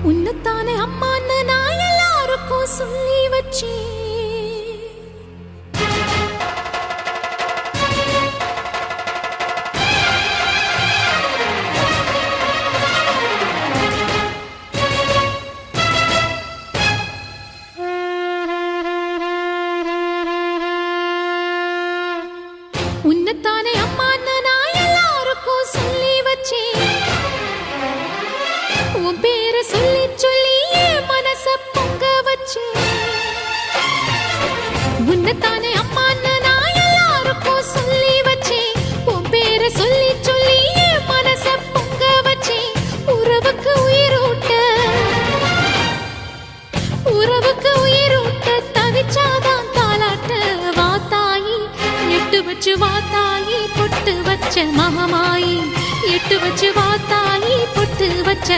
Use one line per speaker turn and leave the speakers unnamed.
உன்னத்தானே அம்மான்னு நான் எல்லாருக்கும் சொல்லி வச்சேன். உன்னத்தானே அம்மான்னு நான் எல்லாருக்கும் சொல்லி வச்சேன். உன் பேரை சொல்லி சொல்லி என் மனச பொங்க வச்சேன். உன்னத்தானே அம்மான்னு நான் எல்லாருக்கும் சொல்லி வச்சேன். உன் பேரை சொல்லி சொல்லி என் மனச பொங்க வச்சேன். உறவுக்கு உயிரூட்ட தவிச்சாதான் தாலாட்ட வாத்தாயி எட்டு வச்சு வாத்தாயி பொட்டு வச்ச மகமாயி எட்டு வச்சு வாத்தாயி பொட்டு வச்ச